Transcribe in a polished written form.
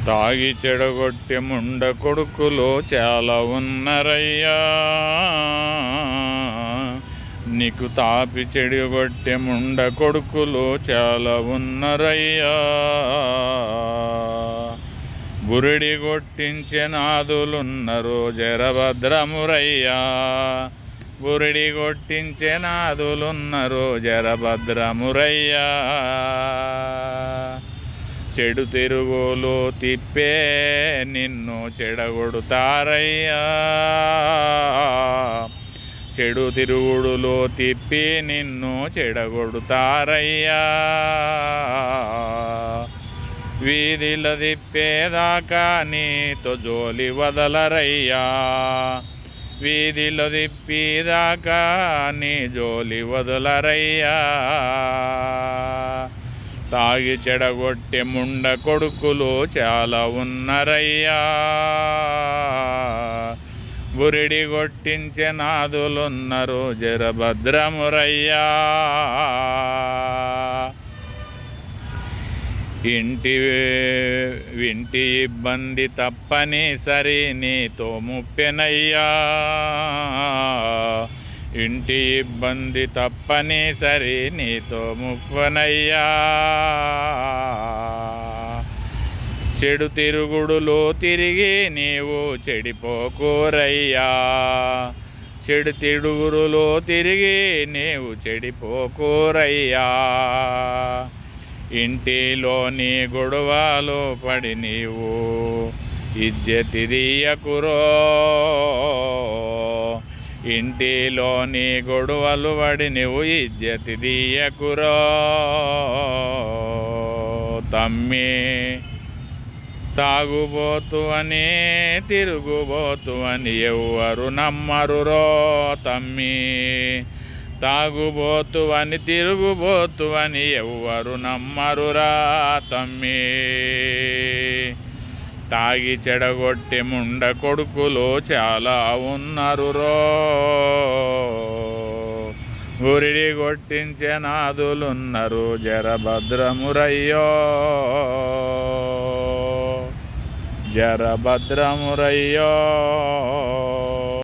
తాగి చెడగొట్టె ముండ కొడుకులు చాలా ఉన్నరయ్యా, నీకు తాపి చెడగొట్టె ముండ కొడుకులు చాలా ఉన్నరయ్యా. బురిడి కొట్టించే నాదులున్నరు జరభద్రమురయ్యా, బురిడి కొట్టించే నాదులున్నరు జరభద్రమురయ్యా. చెడు తిరుగులు తిప్పే నిన్ను చెడగొడుతారయ్యా, చెడు తిరుగుడులో తిప్పి నిన్ను చెడగొడుతారయ్యా. వీధిల తిప్పేదాకా నీతో జోలి వదలరయ్యా, వీధిలో తిప్పేదాకా నీ జోలి వదలరయ్యా. తాగి చెడగొట్టె ముండ కొడుకులు చాలా ఉన్నరయ్యా, బురిడి కొట్టించే నాదులున్నరు జరభద్రమురయ్యా. ఇంటి ఇబ్బంది తప్పనిసరి నీతో ముప్పెనయ్యా, ఇంటి ఇబ్బంది తప్పనిసరి నీతో ముప్పనయ్యా. చెడు తిరుగుడులో తిరిగి నీవు చెడిపోకూరయ్యా, చెడు తిరుగుడులో తిరిగి నీవు చెడిపోకూరయ్యా. ఇంటిలోని గొడవలు పడి నీవు ఇజ్జతి తీయకురో, ఇంటిలోని గొడవలు పడి నువ్వు ఇజ్జతి తీయకురో. తమ్మి తాగుబోతు అని తిరుగుబోతు అని ఎవ్వరు నమ్మరురో తమ్మి, తాగుబోతు అని తిరుగుబోతు అని ఎవ్వరు నమ్మరురా తమ్మి. తాగి చెడగొట్టె ముండ కొడుకులు చాలా ఉన్నరురో, బురిడి కొట్టించే నాదులున్నరు జరభద్రమురయ్యో, జరభద్రమురయ్యో.